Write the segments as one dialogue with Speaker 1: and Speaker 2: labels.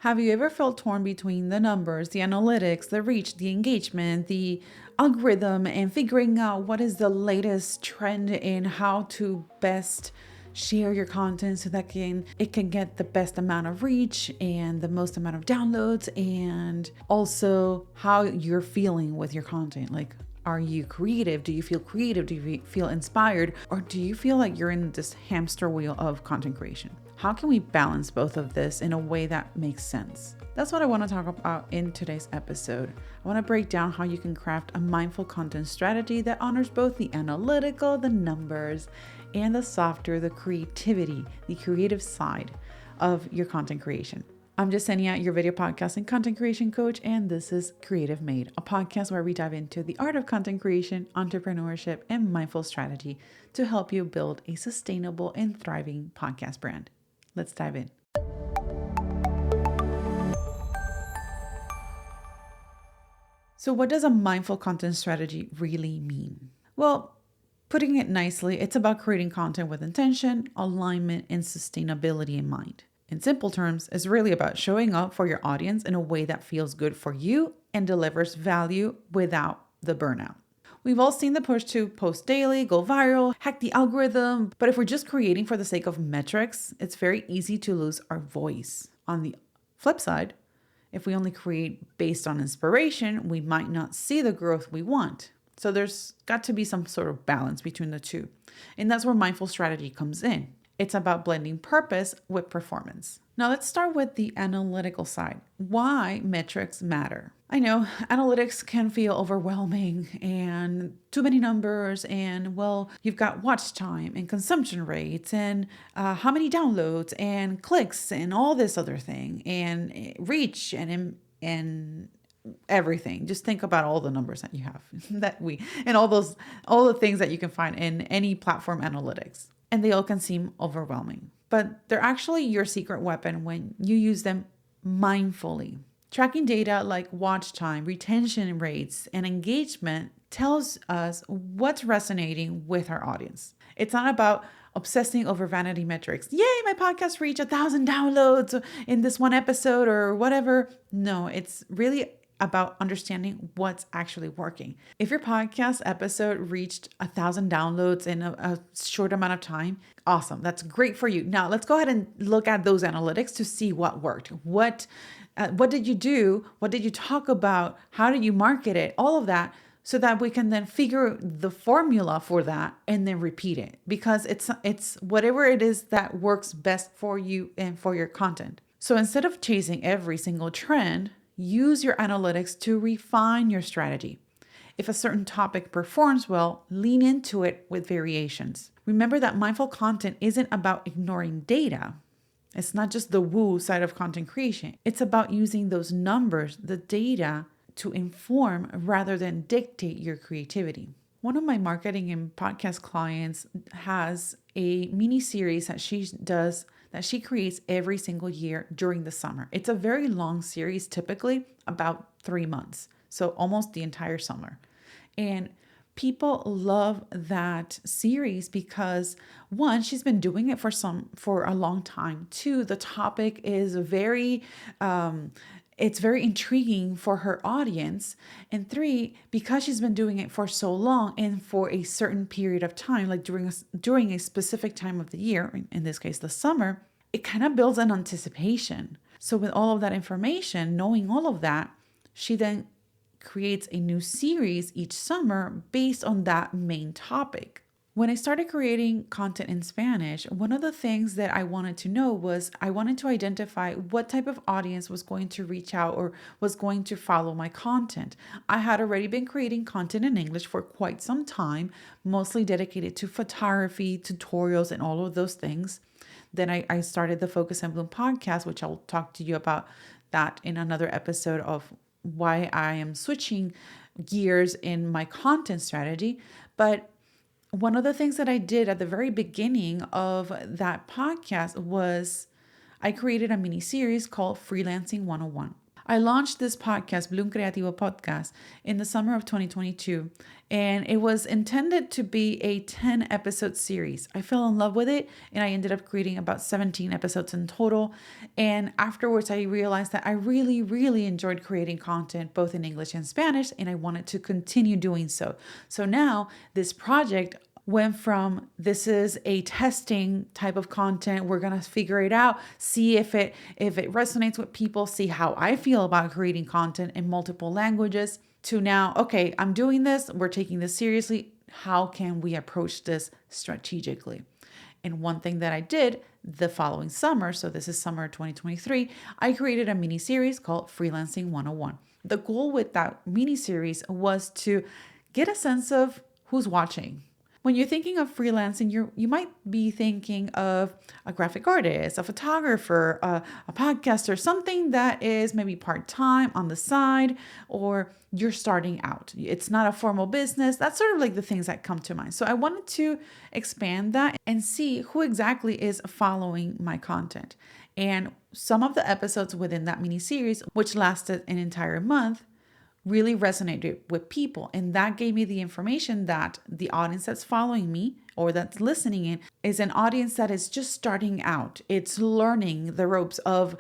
Speaker 1: Have you ever felt torn between the numbers, the analytics, the reach, the engagement, the algorithm, and figuring out what is the latest trend in how to best share your content so that it can get the best amount of reach and the most amount of downloads, and also how you're feeling with your content? Like, are you creative? Do you feel creative? Do you feel inspired? Or do you feel like you're in this hamster wheel of content creation? How can we balance both of this in a way that makes sense? That's what I want to talk about in today's episode. I want to break down how you can craft a mindful content strategy that honors both the analytical, the numbers, and the softer, the creativity, the creative side of your content creation. I'm Yesenia, your video podcast and content creation coach, and this is Creative Made, a podcast where we dive into the art of content creation, entrepreneurship, and mindful strategy to help you build a sustainable and thriving podcast brand. Let's dive in. So what does a mindful content strategy really mean? Well, putting it nicely, it's about creating content with intention, alignment, and sustainability in mind. In simple terms, it's really about showing up for your audience in a way that feels good for you and delivers value without the burnout. We've all seen the push to post daily, go viral, hack the algorithm, but if we're just creating for the sake of metrics, it's very easy to lose our voice. On the flip side, if we only create based on inspiration, we might not see the growth we want. So there's got to be some sort of balance between the two. And that's where mindful strategy comes in. It's about blending purpose with performance. Now let's start with the analytical side. Why metrics matter. I know analytics can feel overwhelming and too many numbers, and you've got watch time and consumption rates and how many downloads and clicks and all this other thing and reach and everything. Just think about all the numbers that you have and all the things that you can find in any platform analytics. And they all can seem overwhelming, but they're actually your secret weapon when you use them mindfully. Tracking data like watch time, retention rates, and engagement tells us what's resonating with our audience. It's not about obsessing over vanity metrics. Yay, my podcast reached 1,000 downloads in this one episode or whatever. No, it's really about understanding what's actually working. If your podcast episode reached 1,000 downloads in a short amount of time, awesome. That's great for you. Now let's go ahead and look at those analytics to see what worked. What did you do? What did you talk about? How did you market it? All of that, so that we can then figure the formula for that and then repeat it, because it's whatever it is that works best for you and for your content. So instead of chasing every single trend, use your analytics to refine your strategy. If a certain topic performs well, lean into it with variations. Remember that mindful content isn't about ignoring data. It's not just the woo side of content creation. It's about using those numbers, the data, to inform rather than dictate your creativity. One of my marketing and podcast clients has a mini series that she creates every single year during the summer. It's a very long series, typically about 3 months. So almost the entire summer. And people love that series because, one, she's been doing it for a long time. Two, the topic is it's very intriguing for her audience. And three, because she's been doing it for so long and for a certain period of time, like during a specific time of the year, in this case, the summer, it kind of builds an anticipation. So with all of that information, knowing all of that, she then creates a new series each summer based on that main topic. When I started creating content in Spanish, one of the things that I wanted to know was I wanted to identify what type of audience was going to reach out or was going to follow my content. I had already been creating content in English for quite some time, mostly dedicated to photography, tutorials, and all of those things. Then I started the Focus and Bloom podcast, which I'll talk to you about that in another episode of why I am switching gears in my content strategy. But one of the things that I did at the very beginning of that podcast was I created a mini series called Freelancing 101. I launched this podcast, Bloom Creativo Podcast, in the summer of 2022, and it was intended to be a 10 episode series. I fell in love with it, and I ended up creating about 17 episodes in total. And afterwards, I realized that I really, really enjoyed creating content both in English and Spanish, and I wanted to continue doing so. So now this project went from this is a testing type of content, we're going to figure it out, see if it resonates with people, see how I feel about creating content in multiple languages, to now, okay, I'm doing this, we're taking this seriously, how can we approach this strategically? And one thing that I did the following summer, so this is summer 2023, I created a mini series called Freelancing 101. The goal with that mini series was to get a sense of who's watching. When you're thinking of freelancing, you might be thinking of a graphic artist, a photographer, a podcaster, something that is maybe part-time on the side, or you're starting out. It's not a formal business. That's sort of like the things that come to mind. So I wanted to expand that and see who exactly is following my content. And some of the episodes within that mini series, which lasted an entire month, really resonated with people. And that gave me the information that the audience that's following me or that's listening in is an audience that is just starting out. It's learning the ropes of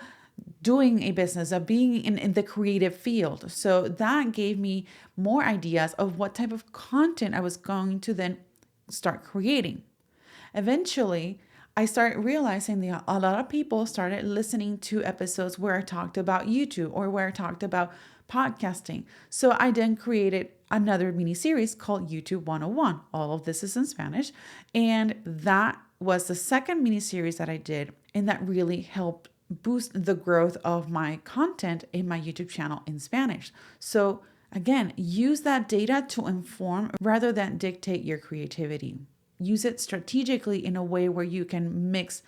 Speaker 1: doing a business, of being in the creative field. So that gave me more ideas of what type of content I was going to then start creating. Eventually, I started realizing that a lot of people started listening to episodes where I talked about YouTube or where I talked about podcasting. So I then created another mini series called YouTube 101. All of this is in Spanish. And that was the second mini series that I did. And that really helped boost the growth of my content in my YouTube channel in Spanish. So again, use that data to inform rather than dictate your creativity. Use it strategically in a way where you can mix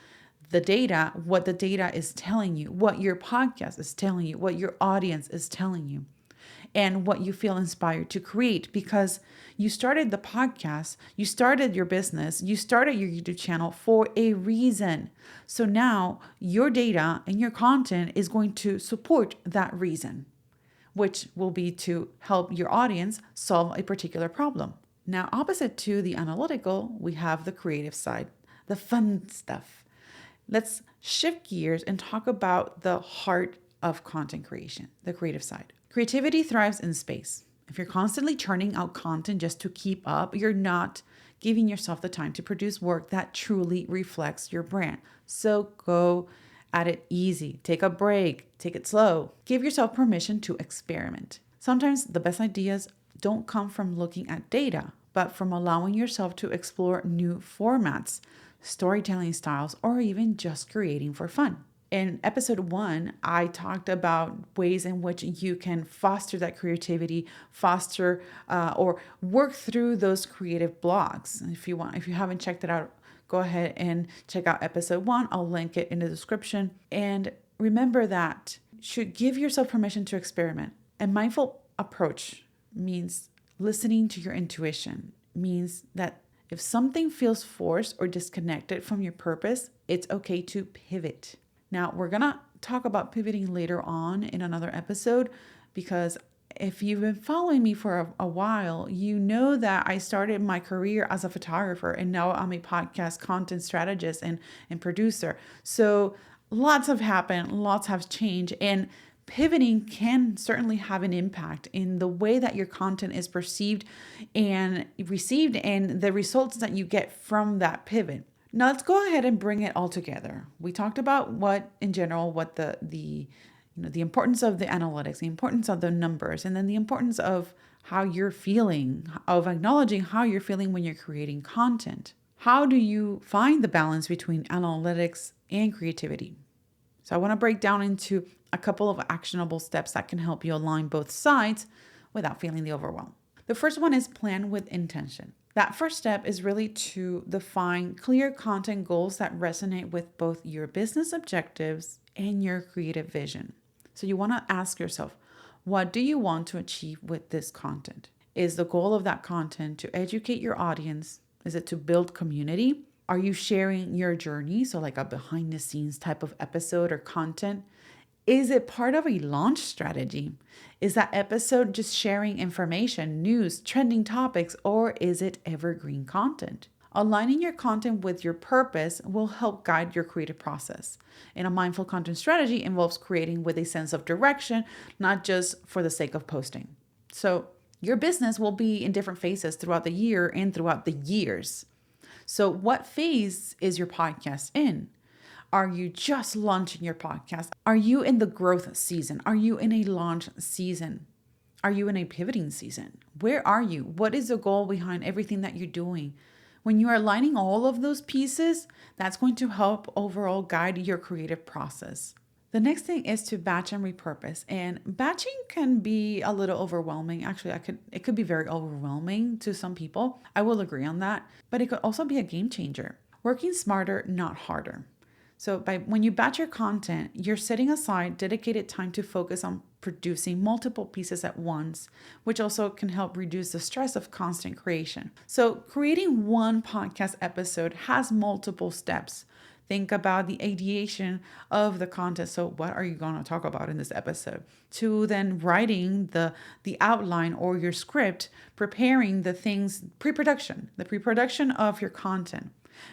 Speaker 1: the data, what the data is telling you, what your podcast is telling you, what your audience is telling you, and what you feel inspired to create, because you started the podcast, you started your business, you started your YouTube channel for a reason. So now your data and your content is going to support that reason, which will be to help your audience solve a particular problem. Now, opposite to the analytical, we have the creative side, the fun stuff. Let's shift gears and talk about the heart of content creation, the creative side. Creativity thrives in space. If you're constantly churning out content just to keep up, you're not giving yourself the time to produce work that truly reflects your brand. So go at it easy. Take a break. Take it slow. Give yourself permission to experiment. Sometimes the best ideas don't come from looking at data, but from allowing yourself to explore new formats, storytelling styles, or even just creating for fun. In episode 1, I talked about ways in which you can foster that creativity, foster or work through those creative blocks. If you haven't checked it out, go ahead and check out episode 1. I'll link it in the description. And remember that you should give yourself permission to experiment. A mindful approach means listening to your intuition, means that if something feels forced or disconnected from your purpose, it's okay to pivot. Now, we're going to talk about pivoting later on in another episode, because if you've been following me for a while, you know that I started my career as a photographer and now I'm a podcast content strategist and producer. So lots have happened, lots have changed, and pivoting can certainly have an impact in the way that your content is perceived and received and the results that you get from that pivot. Now let's go ahead and bring it all together. We talked about what the importance of the analytics, the importance of the numbers, and then the importance of how you're feeling, of acknowledging how you're feeling when you're creating content. How do you find the balance between analytics and creativity? So I want to break down into a couple of actionable steps that can help you align both sides without feeling the overwhelm. The first one is plan with intention. That first step is really to define clear content goals that resonate with both your business objectives and your creative vision. So you want to ask yourself, what do you want to achieve with this content? Is the goal of that content to educate your audience? Is it to build community? Are you sharing your journey? So like a behind the scenes type of episode or content? Is it part of a launch strategy? Is that episode just sharing information, news, trending topics, or is it evergreen content? Aligning your content with your purpose will help guide your creative process. And a mindful content strategy involves creating with a sense of direction, not just for the sake of posting. So, your business will be in different phases throughout the year and throughout the years. So, what phase is your podcast in? Are you just launching your podcast? Are you in the growth season? Are you in a launch season? Are you in a pivoting season? Where are you? What is the goal behind everything that you're doing? When you are aligning all of those pieces, that's going to help overall guide your creative process. The next thing is to batch and repurpose. And batching can be a little overwhelming. Actually, it could be very overwhelming to some people. I will agree on that, but it could also be a game changer. Working smarter, not harder. So when you batch your content, you're setting aside dedicated time to focus on producing multiple pieces at once, which also can help reduce the stress of constant creation. So creating one podcast episode has multiple steps. Think about the ideation of the content. So what are you going to talk about in this episode? To then writing the outline or your script, preparing the things, the pre-production of your content.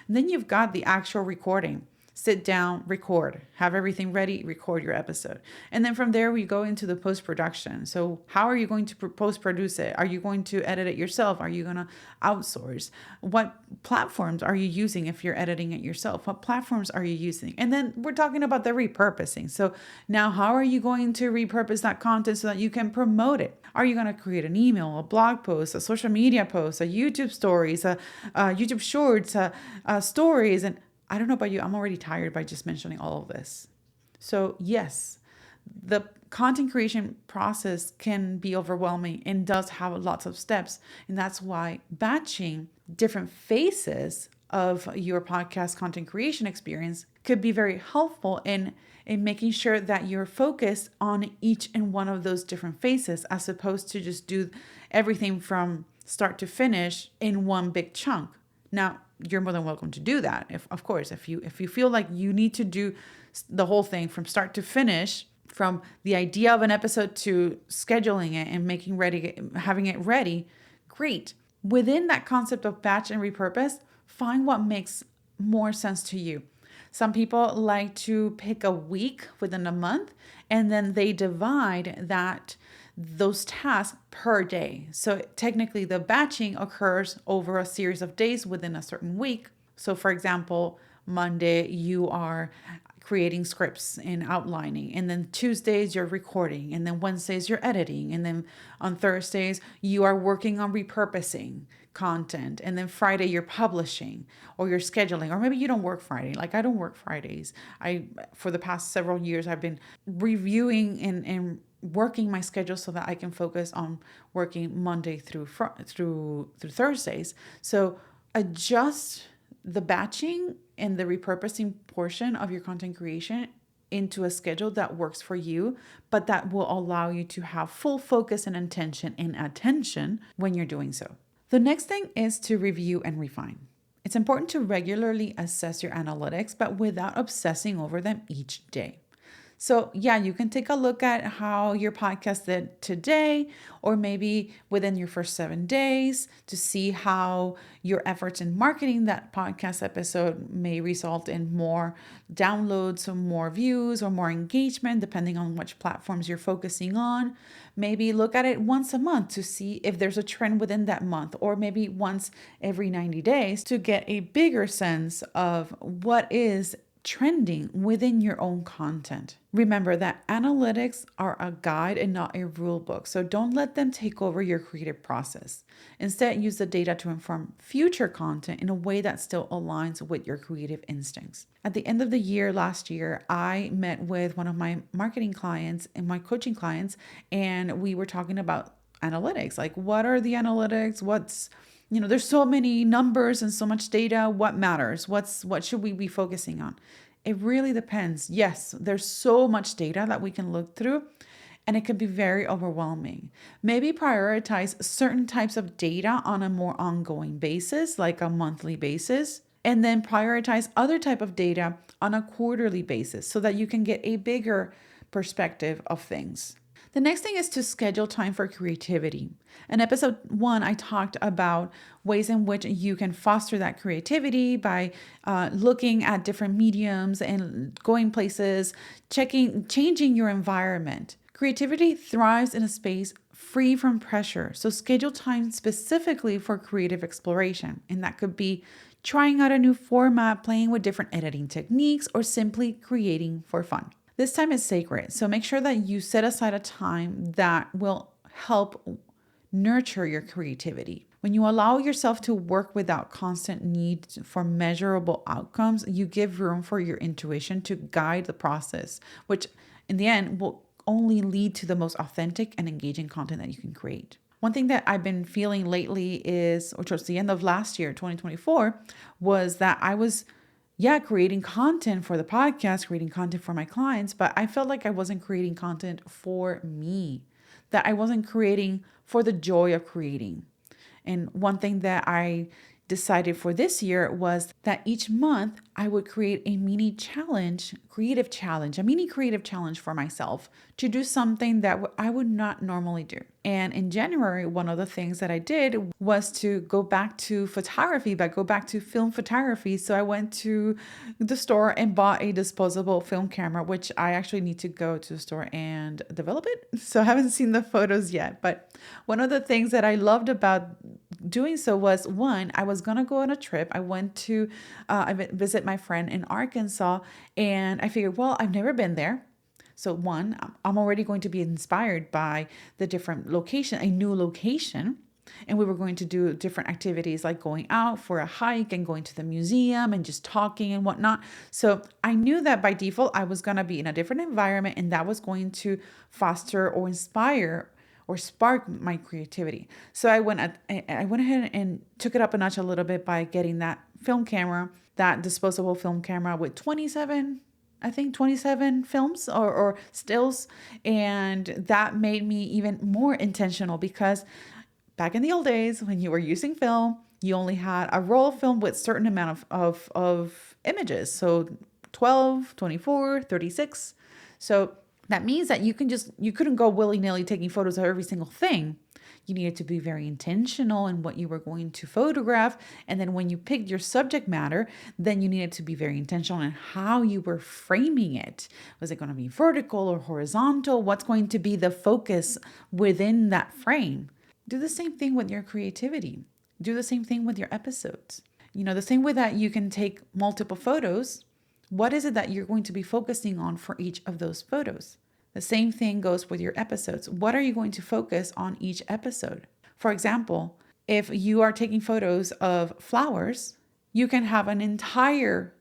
Speaker 1: And then you've got the actual recording. Sit down, record, have everything ready, record your episode. And then from there, we go into the post-production. So how are you going to post-produce it? Are you going to edit it yourself? Are you going to outsource? What platforms are you using if you're editing it yourself? What platforms are you using? And then we're talking about the repurposing. So now how are you going to repurpose that content so that you can promote it? Are you going to create an email, a blog post, a social media post, a YouTube stories, a YouTube shorts, stories, and I don't know about you, I'm already tired by just mentioning all of this. So yes, the content creation process can be overwhelming and does have lots of steps. And that's why batching different phases of your podcast content creation experience could be very helpful in making sure that you're focused on each and one of those different phases, as opposed to just do everything from start to finish in one big chunk. Now, you're more than welcome to do that. If you feel like you need to do the whole thing from start to finish, from the idea of an episode to scheduling it and having it ready, great. Within that concept of batch and repurpose, find what makes more sense to you. Some people like to pick a week within a month, and then they divide those tasks per day. So technically the batching occurs over a series of days within a certain week. So for example, Monday you are creating scripts and outlining, and then Tuesdays you're recording, and then Wednesdays you're editing, and then on Thursdays you are working on repurposing content, and then Friday you're publishing or you're scheduling, or maybe you don't work Friday. Like I don't work Fridays. For the past several years I've been reviewing and working my schedule so that I can focus on working Monday through Thursdays. So adjust the batching and the repurposing portion of your content creation into a schedule that works for you, but that will allow you to have full focus and intention and attention when you're doing so. The next thing is to review and refine. It's important to regularly assess your analytics, but without obsessing over them each day. So yeah, you can take a look at how your podcast did today, or maybe within your first 7 days, to see how your efforts in marketing that podcast episode may result in more downloads, or more views, or more engagement, depending on which platforms you're focusing on. Maybe look at it once a month to see if there's a trend within that month, or maybe once every 90 days to get a bigger sense of what is trending within your own content. Remember that analytics are a guide and not a rule book, so don't let them take over your creative process. Instead, use the data to inform future content in a way that still aligns with your creative instincts. At the end of the year, last year, I met with one of my marketing clients and my coaching clients, and we were talking about analytics. Like, what are the analytics? There's so many numbers and so much data. What matters? What should we be focusing on? It really depends. Yes, there's so much data that we can look through, and it can be very overwhelming. Maybe prioritize certain types of data on a more ongoing basis, like a monthly basis, and then prioritize other type of data on a quarterly basis so that you can get a bigger perspective of things. The next thing is to schedule time for creativity. In episode 1, I talked about ways in which you can foster that creativity by looking at different mediums and going places, changing your environment. Creativity thrives in a space free from pressure. So schedule time specifically for creative exploration. And that could be trying out a new format, playing with different editing techniques, or simply creating for fun. This time is sacred, so make sure that you set aside a time that will help nurture your creativity. When you allow yourself to work without constant need for measurable outcomes, you give room for your intuition to guide the process, which in the end will only lead to the most authentic and engaging content that you can create. One thing that I've been feeling lately is, or towards the end of last year, 2024, was that I was creating content for the podcast, creating content for my clients, but I felt like I wasn't creating content for me, that I wasn't creating for the joy of creating. And one thing that I decided for this year was that each month I would create a mini creative challenge for myself to do something that I would not normally do. And in January, one of the things that I did was to go back to photography, but go back to film photography. So I went to the store and bought a disposable film camera, which I actually need to go to the store and develop it. So I haven't seen the photos yet. But one of the things that I loved about doing so was, one, I was going to go on a trip. I went to visit my friend in Arkansas, and I figured, well, I've never been there. So one, I'm already going to be inspired by the different a new location. And we were going to do different activities like going out for a hike and going to the museum and just talking and whatnot. So I knew that by default, I was going to be in a different environment, and that was going to foster or inspire or spark my creativity. So I went ahead and took it up a notch a little bit by getting that film camera, that disposable film camera with 27 films or stills. And that made me even more intentional, because back in the old days when you were using film, you only had a roll of film with certain amount of images. So 12, 24, 36. So that means that you couldn't go willy-nilly taking photos of every single thing. You needed to be very intentional in what you were going to photograph. And then when you picked your subject matter, then you needed to be very intentional in how you were framing it. Was it going to be vertical or horizontal? What's going to be the focus within that frame? Do the same thing with your creativity. Do the same thing with your episodes. The same way that you can take multiple photos, what is it that you're going to be focusing on for each of those photos? The same thing goes with your episodes. What are you going to focus on each episode? For example, if you are taking photos of flowers, you can have an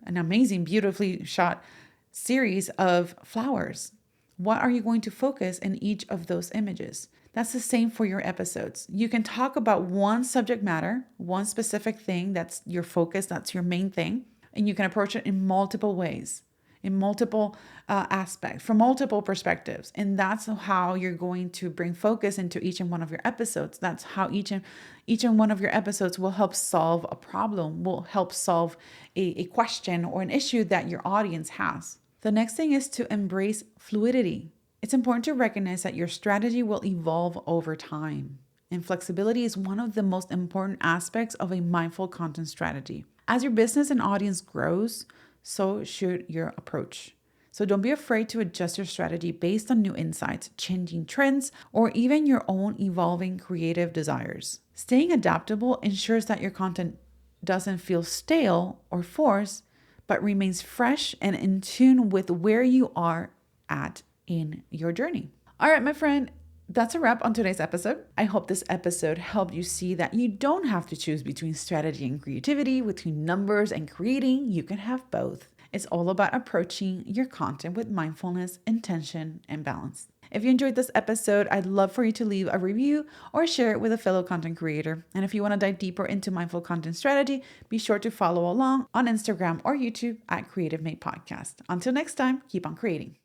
Speaker 1: amazing, beautifully shot series of flowers. What are you going to focus in each of those images? That's the same for your episodes. You can talk about one subject matter, one specific thing that's your focus, that's your main thing, and you can approach it in multiple ways, in multiple aspects, from multiple perspectives. And that's how you're going to bring focus into each and one of your episodes. That's how each and one of your episodes will help solve a problem, will help solve a question or an issue that your audience has. The next thing is to embrace fluidity. It's important to recognize that your strategy will evolve over time. And flexibility is one of the most important aspects of a mindful content strategy. As your business and audience grows, so should your approach. So don't be afraid to adjust your strategy based on new insights, changing trends, or even your own evolving creative desires. Staying adaptable ensures that your content doesn't feel stale or forced, but remains fresh and in tune with where you are at in your journey. All right, my friend, that's a wrap on today's episode. I hope this episode helped you see that you don't have to choose between strategy and creativity, between numbers and creating. You can have both. It's all about approaching your content with mindfulness, intention, and balance. If you enjoyed this episode, I'd love for you to leave a review or share it with a fellow content creator. And if you want to dive deeper into mindful content strategy, be sure to follow along on Instagram or YouTube at Creative Made Podcast. Until next time, keep on creating.